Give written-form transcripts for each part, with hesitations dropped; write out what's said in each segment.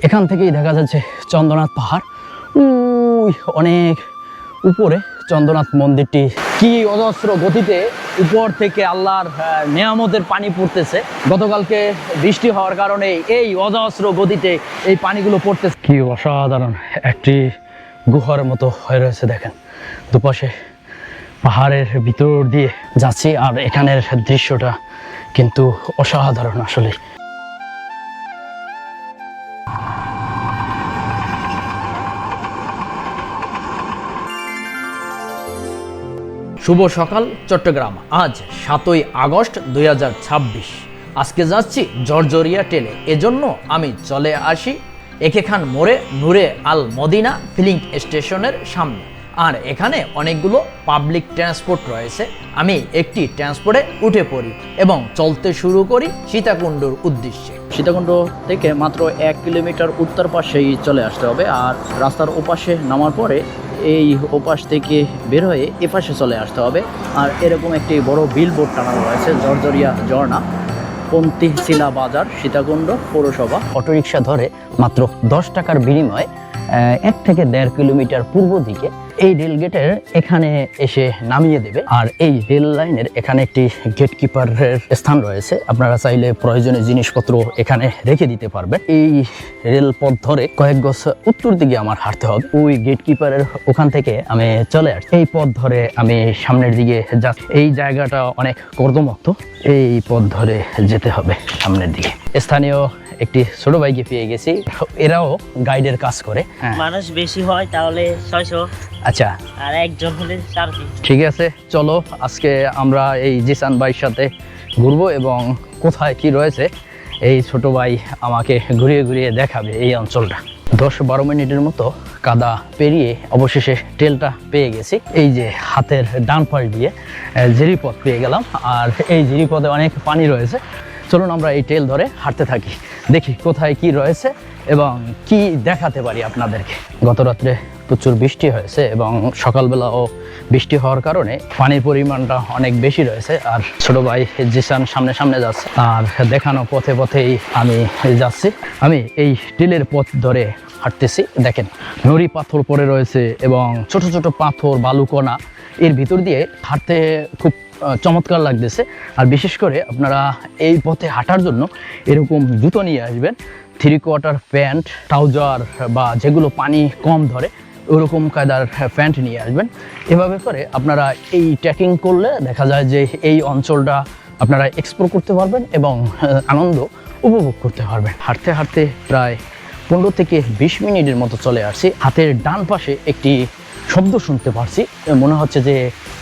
এখান থেকেই দেখা যাচ্ছে চন্দ্রনাথ পাহাড়, অনেক উপরে চন্দ্রনাথ মন্দিরটি। কি অজস্র গতিতে উপর থেকে আল্লাহর নেয়ামতের পানি পড়তেছে। গতকালকে বৃষ্টি হওয়ার কারণে এই অজস্র গতিতে এই পানিগুলো পড়তেছে। কি অসাধারণ একটি গুহার মতো হয়ে রয়েছে। দেখেন দুপাশে পাহাড়ের ভিতর দিয়ে যাচ্ছি, আর এখানের দৃশ্যটা কিন্তু অসাধারণ আসলে। শুভ সকাল চট্টগ্রাম। আজ 7ই আগস্ট 2026। আজকে যাচ্ছি জর্জরিয়া টেলে। এজন্য আমি চলে আসি একে খান মোড়ে নূরে আল মদিনা ফিলিং স্টেশনের সামনে। আর এখানে অনেকগুলো পাবলিক ট্রান্সপোর্ট রয়েছে। আমি একটি ট্রান্সপোর্টে উঠে পড়ি এবং চলতে শুরু করি সীতাকুণ্ডর উদ্দেশ্যে। সীতাকুণ্ড থেকে মাত্র 1 কিলোমিটার উত্তর পাশেই চলে আসতে হবে। আর রাস্তার ওপাশে নামার পরে এই ওপাশ থেকে বের হয়ে এপাশে চলে আসতে হবে। আর এরকম একটি বড় বিলবোর্ড টানানো রয়েছে, জর্জরিয়া ঝর্ণা, পন্থীশিলা বাজার, সীতাকুণ্ড পৌরসভা। অটোরিকশা ধরে মাত্র 10 টাকার বিনিময়ে 1 থেকে 1.5 কিলোমিটার পূর্ব দিকে এই রেল গেটের এখানে এসে নামিয়ে দেবে। আর এই রেল লাইনের এখানে একটি গেট কিপারের স্থান রয়েছে। আপনারা চাইলে প্রয়োজনীয় জিনিসপত্র এখানে রেখে দিতে পারবেন। এই রেল পথ ধরে কয়েক গজ উত্তর দিকে আমার হাঁটতে হবে। ওই গেট কিপারের ওখান থেকে আমি চলে আসছি। এই পথ ধরে আমি সামনের দিকে যাচ্ছি। এই জায়গাটা অনেক কর্দমাক্ত, এই পথ ধরে যেতে হবে সামনের দিকে। স্থানীয় একটি ছোট বাইকে পেয়ে গেছি, এরাও গাইডের কাজ করে। মানুষ বেশি হয় তাহলে 600, আচ্ছা আর একজন হলে 350। ঠিক আছে, চলো আজকে আমরা এই জিসান ভাইয়ের সাথে ঘুরবো এবং কোথায় কি রয়েছে এই ছোট ভাই আমাকে ঘুরিয়ে ঘুরিয়ে দেখাবে এই অঞ্চলটা। 10-12 মিনিটের মতো কাদা পেরিয়ে অবশেষে ট্রেলটা পেয়ে গেছি। এই যে হাতের ডান পাশ দিয়ে জিরিপথ পেয়ে গেলাম। আর এই জিরিপথে অনেক পানি রয়েছে। চলুন আমরা এই ট্রেল ধরে হাঁটতে থাকি, দেখি কোথায় কি রয়েছে এবং কি দেখাতে পারি আপনাদেরকে। গত রাত্রে প্রচুর বৃষ্টি হয়েছে এবং সকালবেলাও বৃষ্টি হওয়ার কারণে পানির পরিমাণটা অনেক বেশি রয়েছে। আর ছোট ভাই জিসান সামনে সামনে যাচ্ছে, আর দেখানো পথে পথেই আমি যাচ্ছি। আমি এই ট্রেলের পথ ধরে হাঁটতেছি। দেখেন নুড়ি পাথর পড়ে রয়েছে এবং ছোট ছোট পাথর বালুকণা, এর ভিতর দিয়ে হাঁটতে খুব চমৎকার লাগতেছে। আর বিশেষ করে আপনারা এই পথে হাঁটার জন্য এরকম জুতো নিয়ে আসবেন, 3/4 প্যান্ট, ট্রাউজার বা যেগুলো পানি কম ধরে ওরকম কায়দার প্যান্ট নিয়ে আসবেন। এভাবে করে আপনারা এই ট্রেকিং করলে দেখা যায় যে এই অঞ্চলটা আপনারা এক্সপ্লোর করতে পারবেন এবং আনন্দ উপভোগ করতে পারবেন। হাঁটতে হাঁটতে প্রায় 15 থেকে 20 মিনিটের মতো চলে আসছি। হাতের ডান পাশে একটি শব্দ শুনতে পারছি, মনে হচ্ছে যে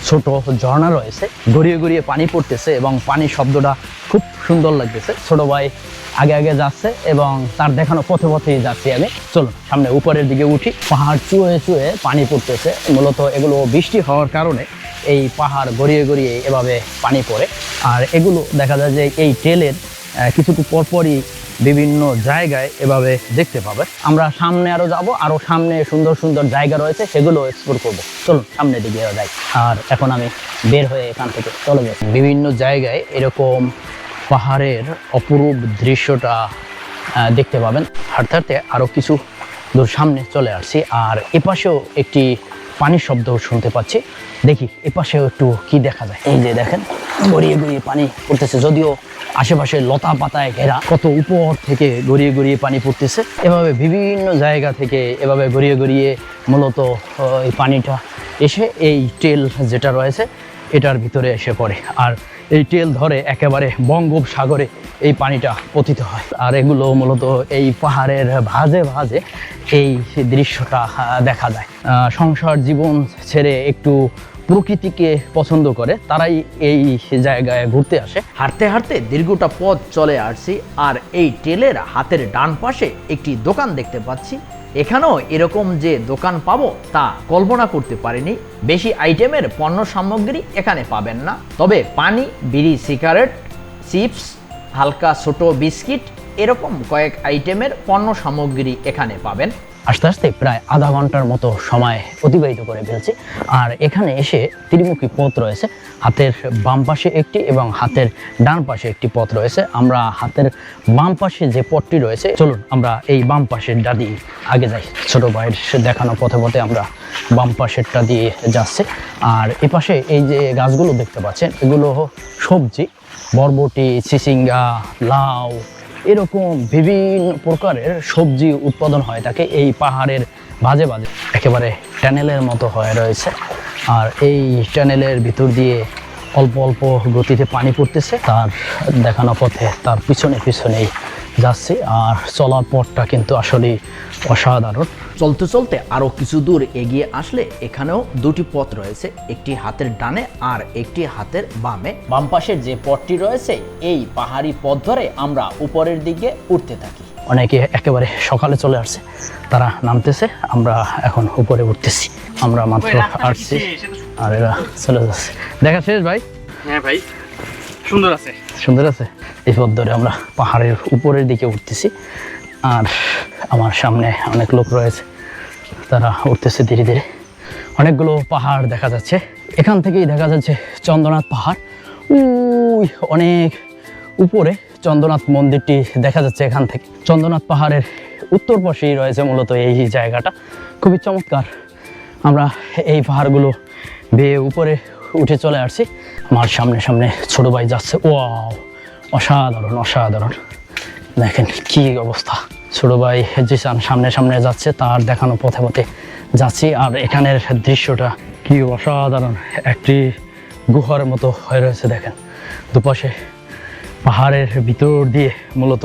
ছোট ঝর্ণা রয়েছে, গড়িয়ে গড়িয়ে পানি পড়তেছে এবং পানির শব্দটা খুব সুন্দর লাগতেছে। ছোট ভাই আগে আগে যাচ্ছে এবং তার দেখানো পথে পথেই যাচ্ছি আমি। চলুন সামনে উপরের দিকে উঠি। পাহাড় চুয়ে চুয়ে পানি পড়তেছে, মূলত এগুলো বৃষ্টি হওয়ার কারণে এই পাহাড় গড়িয়ে গড়িয়ে এভাবে পানি পড়ে। আর এগুলো দেখা যায় যে এই ট্রেলের কিছুটু পরপরই বিভিন্ন জায়গায় এভাবে দেখতে পাবে। আমরা সামনে আরো যাব, আরো সামনে সুন্দর সুন্দর জায়গা রয়েছে, সেগুলো এক্সপ্লোর করবো। চলুন সামনের দিকে যাই। আর এখন আমি বের হয়ে এখান থেকে চলে যাচ্ছি। বিভিন্ন জায়গায় এরকম পাহাড়ের অপরূপ দৃশ্যটা দেখতে পাবেন। হাঁটতে হাঁটতে আরো কিছু দূর সামনে চলে আসছি। আর এপাশেও একটি পানির শব্দ শুনতে পাচ্ছি। দেখি এপাশেও একটু কি দেখা যায়। এই যে দেখেন গড়িয়ে গড়িয়ে পানি পড়তেছে, যদিও আশেপাশে লতা পাতায় ঘেরা, কত উপর থেকে গড়িয়ে গড়িয়ে পানি পড়তেছে। এভাবে বিভিন্ন জায়গা থেকে এভাবে গড়িয়ে গড়িয়ে মূলত এই পানিটা এসে এই ট্রেল যেটা রয়েছে এটার ভিতরে এসে পড়ে। আর এই ট্রেল ধরে একেবারে বঙ্গোপসাগরে এই পানিটা পতিত হয়। আর এগুলো মূলত এই পাহাড়ের ভাঁজে ভাঁজে এই দৃশ্যটা দেখা যায়। সংসার জীবন ছেড়ে একটু প্রকৃতিকে পছন্দ করে তারাই এই জায়গায় ঘুরতে আসে। হাঁটতে হাঁটতে দীর্ঘটা পথ চলে আসছি। আর এই ট্রেলের হাতের ডান পাশে একটি দোকান দেখতে পাচ্ছি। এখানেও এরকম যে দোকান পাবো তা কল্পনা করতে পারিনি। বেশি আইটেমের পণ্য সামগ্রী এখানে পাবেন না, তবে পানি, বিড়ি, সিগারেট, চিপস, হালকা ছোট বিস্কিট এরকম কয়েক আইটেমের পণ্য সামগ্রী এখানে পাবেন। আস্তে আস্তে প্রায় আধা ঘন্টার মতো সময় অতিবাহিত করে ফেলছি। আর এখানে এসে ত্রিমুখী পথ রয়েছে, হাতের বাম পাশে একটি এবং হাতের ডান পাশে একটি পথ রয়েছে। আমরা হাতের বাম পাশে যে পথটি রয়েছে, চলুন আমরা এই বাম পাশেরটা দিয়ে আগে যাই। ছোট ভাইয়ের দেখানো পথে পথে আমরা বাম পাশেরটা দিয়ে যাচ্ছি। আর এ পাশে এই যে গাছগুলো দেখতে পাচ্ছেন, এগুলো সবজি, বরবটি, চিচিঙ্গা, লাউ, এরকম বিভিন্ন প্রকারের সবজি উৎপাদন হয় থাকে এই পাহাড়ের মাঝে মাঝে, একেবারে টানেলের মতো হয়ে রয়েছে। আর এই টানেলের ভিতর দিয়ে অল্প অল্প গতিতে পানি পড়তেছে। তার দেখানো পথে তার পিছনে পিছনেই যাচ্ছি। আর চলার পথটা কিন্তু আসলে অসাধারণ। চলতে চলতে আরও কিছু দূর এগিয়ে আসলে এখানেও দুটি পথ রয়েছে, একটি হাতের ডানে আর একটি হাতের বামে। বাম পাশের যে পথটি রয়েছে, এই পাহাড়ি পথ ধরে আমরা উপরের দিকে উঠতে থাকি। অনেকে একেবারে সকালে চলে আসছে, তারা নামতেছে, আমরা এখন উপরে উঠতেছি। আমরা মাত্র আসছি আর এরা চলে যাচ্ছে। দেখা শেষ ভাই? হ্যাঁ ভাই, সুন্দর আছে। সুন্দর আছে। এই পথ ধরে আমরা পাহাড়ের উপরের দিকে উঠতেছি। আর আমার সামনে অনেক লোক রয়েছে, তারা উঠতেছে ধীরে ধীরে। অনেকগুলো পাহাড় দেখা যাচ্ছে। এখান থেকেই দেখা যাচ্ছে চন্দ্রনাথ পাহাড়। উই অনেক উপরে চন্দ্রনাথ মন্দিরটি দেখা যাচ্ছে এখান থেকে। চন্দ্রনাথ পাহাড়ের উত্তর পাশেই রয়েছে মূলত এই জায়গাটা, খুবই চমৎকার। আমরা এই পাহাড়গুলো বেয়ে উপরে উঠে চলে আসছি। আমার সামনে সামনে ছোট ভাই যাচ্ছে। ওয়াও, অসাধারণ অসাধারণ, দেখেন কি অবস্থা। ছোট ভাই জিসান সামনে সামনে যাচ্ছে, তার দেখানো পথে পথে যাচ্ছি। আর এখানের দৃশ্যটা কি অসাধারণ, একটি গুহার মতো হয়ে রয়েছে। দেখেন দুপাশে পাহাড়ের ভিতর দিয়ে মূলত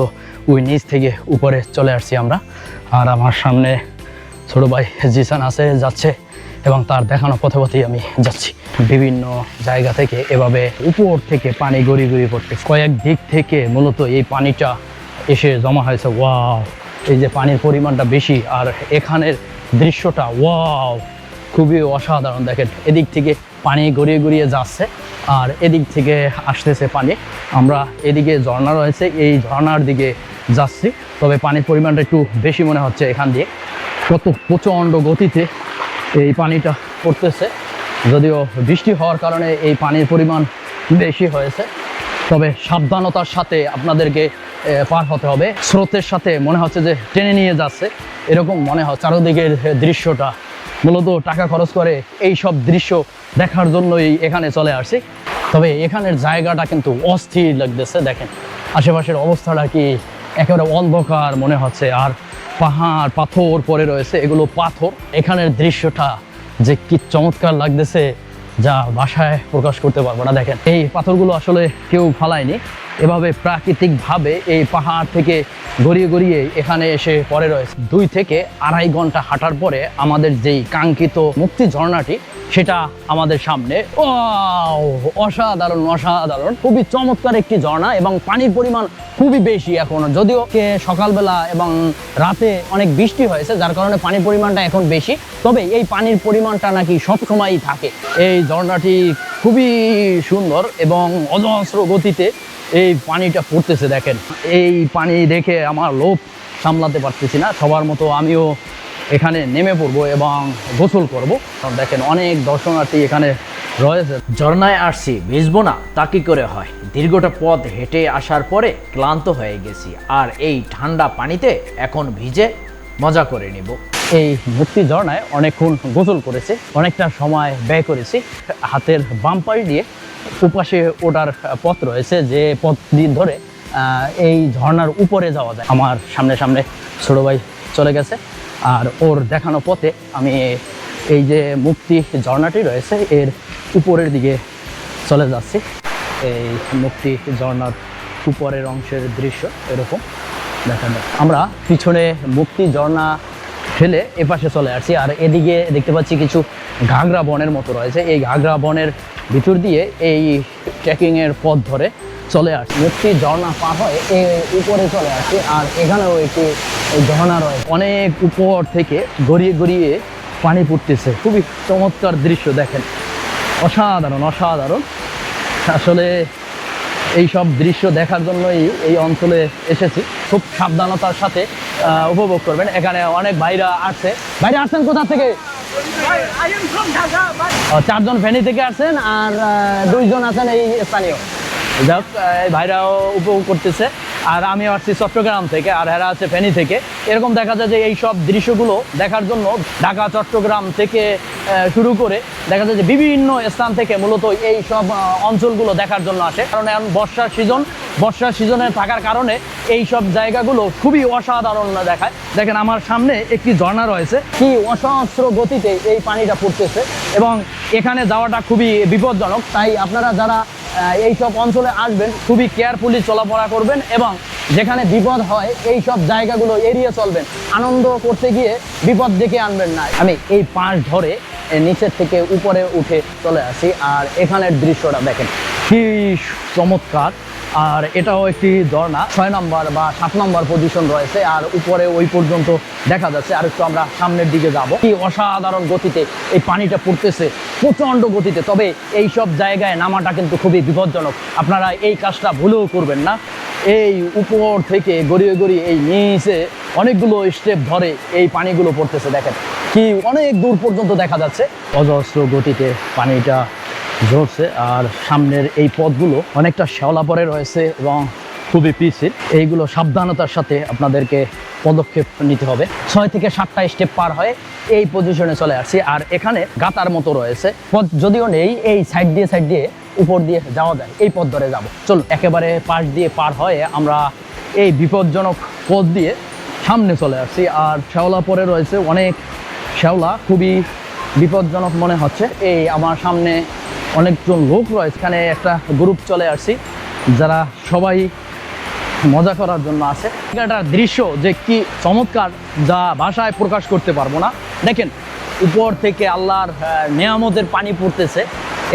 ওই নিচ থেকে উপরে চলে আসছি আমরা। আর আমার সামনে ছোট ভাই জিসান আছে, যাচ্ছে, এবং তার দেখানো পথে পথেই আমি যাচ্ছি। বিভিন্ন জায়গা থেকে এভাবে উপর থেকে পানি গড়িয়ে গড়িয়ে পড়ছে। কয়েক দিক থেকে মূলত এই পানিটা এসে জমা হয়েছে। ওয়াও, এই যে পানির পরিমাণটা বেশি, আর এখানের দৃশ্যটা ওয়াও, খুবই অসাধারণ। দেখেন এদিক থেকে পানি গড়িয়ে গড়িয়ে যাচ্ছে আর এদিক থেকে আসতেছে পানি। আমরা এদিকে ঝর্ণা রয়েছে, এই ঝর্ণার দিকে যাচ্ছি। তবে পানির পরিমাণটা একটু বেশি মনে হচ্ছে এখান দিয়ে। কত প্রচণ্ড গতিতে এই পানিটা পড়তেছে। যদিও বৃষ্টি হওয়ার কারণে এই পানির পরিমাণ বেশি হয়েছে, তবে সাবধানতার সাথে আপনাদেরকে পার হতে হবে। স্রোতের সাথে মনে হচ্ছে যে টেনে নিয়ে যাচ্ছে, এরকম মনে হয়। চারদিকের দৃশ্যটা মূলত টাকা খরচ করে এই সব দৃশ্য দেখার জন্যই এখানে চলে আসছি। তবে এখানের জায়গাটা কিন্তু অস্থির লাগতেছে। দেখেন আশেপাশের অবস্থাটা কি একেবারে অন্ধকার মনে হচ্ছে। আর পাহাড় পাথর পড়ে রয়েছে, এগুলো পাথর। এখানের দৃশ্যটা যে কি চমৎকার লাগতেছে, যা ভাষায় প্রকাশ করতে পারবো না। দেখেন এই পাথরগুলো আসলে কেউ ফালায়নি, এভাবে প্রাকৃতিকভাবে এই পাহাড় থেকে গড়িয়ে গড়িয়ে এখানে এসে পড়ে রয়েছে। 2 থেকে আড়াই ঘন্টা হাঁটার পরে আমাদের যেই কাঙ্ক্ষিত মুক্তি ঝর্ণাটি, সেটা আমাদের সামনে। ওয়াও, অসাধারণ অসাধারণ, খুবই চমৎকার একটি ঝর্ণা এবং পানির পরিমাণ খুবই বেশি এখন। যদিও সকালবেলা এবং রাতে অনেক বৃষ্টি হয়েছে, যার কারণে পানির পরিমাণটা এখন বেশি। তবে এই পানির পরিমাণটা নাকি সবসময়ই থাকে। এই ঝর্ণাটি খুবই সুন্দর এবং অজস্র গতিতে এই পানিটা পড়তেছে। দেখেন এই পানি দেখে আমার লোভ সামলাতে পারতেছি না। সবার মতো আমিও এখানে নেমে পড়বো এবং গোসল করব। দেখেন অনেক দর্শনার্থী এখানে রয়েছে। ঝর্ণায় আসছি, ভিজবো না তা কি করে হয়? দীর্ঘটা পথ হেঁটে আসার পরে ক্লান্ত হয়ে গেছি, আর এই ঠান্ডা পানিতে এখন ভিজে মজা করে নিব। এই মুক্তি ঝর্ণায় অনেকক্ষণ গোসল করেছে, অনেকটা সময় ব্যয় করেছি। হাতের বাম পাশ দিয়ে উপাসে ওঠার পথ রয়েছে, যে পথ দিয়ে ধরে এই ঝর্ণার উপরে যাওয়া যায়। আমার সামনে সামনে ছোট ভাই চলে গেছে, আর ওর দেখানো পথে আমি এই যে মুক্তি ঝর্ণাটি রয়েছে এর উপরের দিকে চলে যাচ্ছি। এই মুক্তি ঝর্ণার উপরের অংশের দৃশ্য এরকম দেখা যায়। আমরা পিছনে মুক্তি ঝর্ণা ফেলে এপাশে চলে আসছি। আর এদিকে দেখতে পাচ্ছি কিছু ঘাগরা বনের মতো রয়েছে। এই ঘাগরা বনের ভিতর দিয়ে এই ট্রেকিংয়ের পথ ধরে চলে আসছি। মুক্তি ঝর্ণা পার হয়ে উপরে চলে আসছি। আর এখানেও একটি ঝর্ণা রয়েছে, অনেক উপর থেকে গড়িয়ে গড়িয়ে পানি পড়তেছে। খুবই চমৎকার দৃশ্য, দেখেন অসাধারণ অসাধারণ। আসলে এই সব দৃশ্য দেখার জন্যই এই অঞ্চলে এসেছি। খুব সাবধানতার সাথে উপভোগ করবেন। এখানে অনেক ভাইরা আসছেন কোথা থেকে? 4 জন ফেনী থেকে আসছেন আর 2 জন আছেন এই স্থানীয়। যাক, এই ভাইরাও উপভোগ করতেছে আর আমি আসছি চট্টগ্রাম থেকে আর এরা আছে ফেনী থেকে। এরকম দেখা যায় যে এই সব দৃশ্যগুলো দেখার জন্য ঢাকা চট্টগ্রাম থেকে শুরু করে দেখা যায় যে বিভিন্ন স্থান থেকে মূলত এই সব অঞ্চলগুলো দেখার জন্য আসে। কারণ এখন বর্ষার সিজনে থাকার কারণে এই সব জায়গাগুলো খুবই অসাধারণ দেখায়। দেখেন আমার সামনে একটি ঝর্ণা রয়েছে, কি অসহস্র গতিতে এই পানিটা পড়তেছে এবং এখানে যাওয়াটা খুবই বিপজ্জনক। তাই আপনারা যারা এই সব অঞ্চলে আসবেন খুবই কেয়ারফুলি চলাফেরা করবেন এবং যেখানে বিপদ হয় এই সব জায়গাগুলো এড়িয়ে চলবেন। আনন্দ করতে গিয়ে বিপদ ডেকে আনবেন না। আমি এই পাশ ধরে নিচের থেকে উপরে উঠে চলে আসি আর এখানের দৃশ্যটা দেখেন কি চমৎকার। আর এটাও একটি ঝর্ণা, 6 নম্বর বা 7 নম্বর পজিশন রয়েছে আর উপরে ওই পর্যন্ত দেখা যাচ্ছে। আর একটু আমরা সামনের দিকে যাব। কি অসাধারণ গতিতে এই পানিটা পড়তেছে, প্রচণ্ড গতিতে। তবে এই সব জায়গায় নামাটা কিন্তু খুবই বিপজ্জনক, আপনারা এই কাজটা ভুলেও করবেন না। এই উপর থেকে গড়িয়ে এই নিচে অনেকগুলো স্টেপ ধরে এই পানিগুলো পড়তেছে। দেখেন কি অনেক দূর পর্যন্ত দেখা যাচ্ছে, অজস্র গতিতে পানিটা ঝরছে। আর সামনের এই পথগুলো অনেকটা শ্যাওলা পরে রয়েছে এবং খুবই পিছিল। এইগুলো সাবধানতার সাথে আপনাদেরকে পদক্ষেপ নিতে হবে। 6 থেকে 7টা স্টেপ পার হয়ে এই পজিশনে চলে আসছি। আর এখানে গাতার মতো রয়েছে, পথ যদিও নেই, এই সাইড দিয়ে উপর দিয়ে যাওয়া যায়। এই পথ ধরে যাব, চলুন। একেবারে পাশ দিয়ে পার হয়ে আমরা এই বিপজ্জনক পথ দিয়ে সামনে চলে আসছি। আর শ্যাওলা পরে রয়েছে, অনেক শ্যাওলা, খুবই বিপজ্জনক মনে হচ্ছে। এই আমার সামনে অনেকজন লোক রয়েছে, এখানে একটা গ্রুপ চলে আসছি যারা সবাই মজা করার জন্য আছে। একটা দৃশ্য যে কি চমৎকার, যা ভাষায় প্রকাশ করতে পারবো না। দেখেন উপর থেকে আল্লাহর নেয়ামতের পানি পড়তেছে।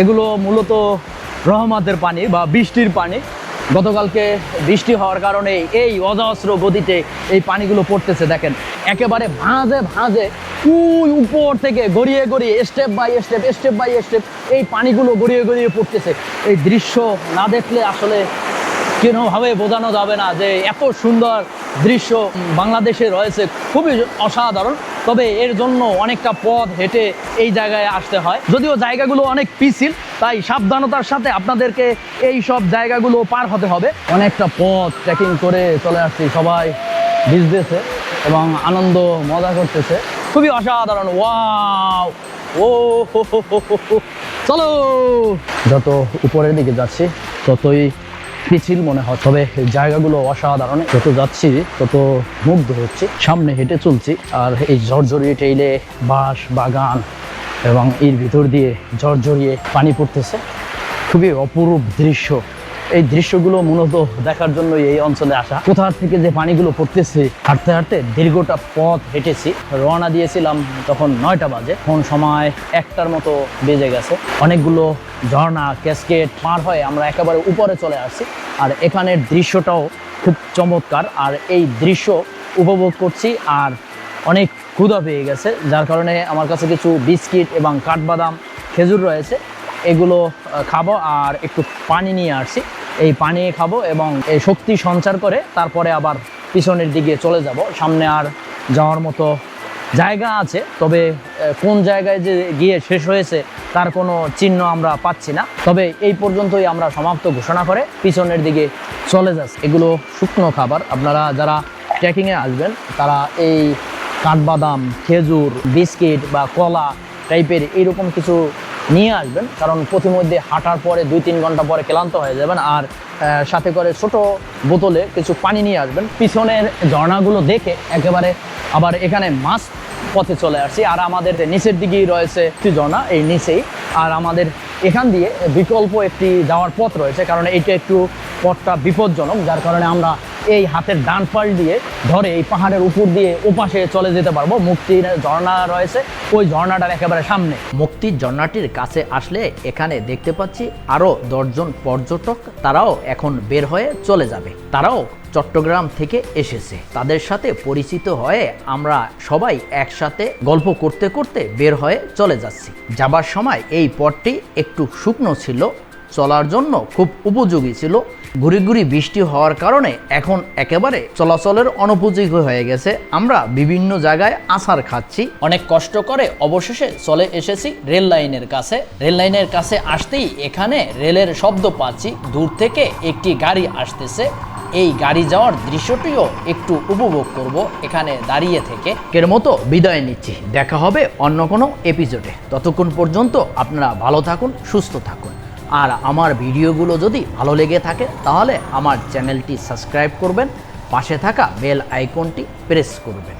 এগুলো মূলত রহমতের পানি বা বৃষ্টির পানি। গতকালকে বৃষ্টি হওয়ার কারণে এই অজস্র গতিতে এই পানিগুলো পড়তেছে। দেখেন একেবারে ভাঁজে ওই উপর থেকে গড়িয়ে স্টেপ বাই স্টেপ এই পানিগুলো গড়িয়ে পড়তেছে। এই দৃশ্য না দেখলে আসলে কোনোভাবে বোঝানো যাবে না যে এত সুন্দর দৃশ্য বাংলাদেশে রয়েছে, খুবই অসাধারণ। তবে এর জন্য অনেকটা পথ হেঁটে এই জায়গায় আসতে হয়, যদিও জায়গাগুলো অনেক পিছিল, তাই সাবধানতার সাথে আপনাদেরকে এই সব জায়গাগুলো পার হতে হবে। অনেকটা পথ ট্রেকিং করে চলে আসছি, সবাই ভিজতেছে এবং আনন্দ মজা করতেছে, খুবই অসাধারণ। ওয়াও, ও হো হো হো হো। চলো, যত উপরের দিকে যাচ্ছি ততই পিছিল মনে হয়, তবে জায়গাগুলো অসাধারণ। যত যাচ্ছি তত মুগ্ধ হচ্ছে, সামনে হেঁটে চলছি আর এই ঝরঝরিয়ে টেইলে বাঁশ বাগান এবং এর ভিতর দিয়ে ঝরঝরিয়ে পানি পড়তেছে, খুবই অপরূপ দৃশ্য। এই দৃশ্যগুলো মূলত দেখার জন্য এই অঞ্চলে আসা। কোথা থেকে যে পানিগুলো পড়তেছে, হাঁটতে দীর্ঘটা পথ হেঁটেছি। রওনা দিয়েছিলাম তখন 9টা বাজে, এখন সময় 1টার মতো বেজে গেছে। অনেকগুলো ঝর্ণা ক্যাসকেড পার হয়ে আমরা একেবারে উপরে চলে আসছি। আর এখানের দৃশ্যটাও খুব চমৎকার, আর এই দৃশ্য উপভোগ করছি। আর অনেক ক্ষুধা পেয়ে গেছে, যার কারণে আমার কাছে কিছু বিস্কিট এবং কাঠবাদাম খেজুর রয়েছে, এগুলো খাবো। আর একটু পানি নিয়ে আসছি, এই পানি খাবো এবং এই শক্তি সঞ্চার করে তারপরে আবার পিছনের দিকে চলে যাব। সামনে আর যাওয়ার মতো জায়গা আছে, তবে কোন জায়গায় যে গিয়ে শেষ হয়েছে তার কোনো চিহ্ন আমরা পাচ্ছি না। তবে এই পর্যন্তই আমরা সমাপ্ত ঘোষণা করে পিছনের দিকে চলে যাচ্ছে। এগুলো শুকনো খাবার, আপনারা যারা ট্রেকিংয়ে আসবেন তারা এই কাঠবাদাম, খেজুর, বিস্কিট বা কলা টাইপের এইরকম কিছু নিয়ে আসবেন, কারণ প্রতিমধ্যে হাঁটার পরে 2-3 ঘন্টা পরে ক্লান্ত হয়ে যাবেন। আর সাথে করে ছোট বোতলে কিছু পানি নিয়ে আসবেন। পিছনের ঝর্ণাগুলো দেখে একেবারে আবার এখানে মাছ পথে চলে আসছি। আর আমাদের নিচের দিকেই রয়েছে একটি ঝর্ণা, এই নিচেই। আর আমাদের এখান দিয়ে বিকল্প একটি যাওয়ার পথ রয়েছে, কারণ এইটা একটু পথটা বিপজ্জনক, যার কারণে আমরা এই হাতের ডান পাশ দিয়ে ধরে এই পাহাড়ের উপর দিয়ে ওপাশে চলে যেতে পারবো। মুক্তির ঝর্ণা রয়েছে ওই ঝর্ণাটার একেবারে সামনে। মুক্তির ঝর্ণাটির কাছে আসলে এখানে দেখতে পাচ্ছি আরও 10 জন পর্যটক, তারাও এখন বের হয়ে চলে যাবে। তারাও চট্টগ্রাম থেকে এসেছে, তাদের সাথে পরিচিত হয়ে আমরা সবাই একসাথে গল্প করতে করতে বের হয়ে চলে যাচ্ছি। যাবার সময় এই পথটি একটু শুকনো ছিল, চলার জন্য খুব উপযোগী ছিল। ঘুরি ঘুরি বৃষ্টি হওয়ার কারণে এখন একেবারে চলাচলের অনুপযোগী হয়ে গেছে। আমরা বিভিন্ন জায়গায় আছাড় খাচ্ছি। অনেক কষ্ট করে অবশেষে চলে এসেছি রেল লাইনের কাছে। রেল লাইনের কাছে আসতেই এখানে রেলের শব্দ পাচ্ছি। দূর থেকে একটি গাড়ি আসতেছে। এই গাড়ি যাওয়ার দৃশ্যটিও একটু উপভোগ করব এখানে দাঁড়িয়ে থেকে। এর মতো বিদায় নিচ্ছি, দেখা হবে অন্য কোনো এপিসোডে। ততক্ষণ পর্যন্ত আপনারা ভালো থাকুন, সুস্থ থাকুন। আর আমার ভিডিওগুলো যদি ভালো লেগে থাকে তাহলে আমার চ্যানেলটি সাবস্ক্রাইব করবেন, পাশে থাকা বেল আইকনটি প্রেস করবেন।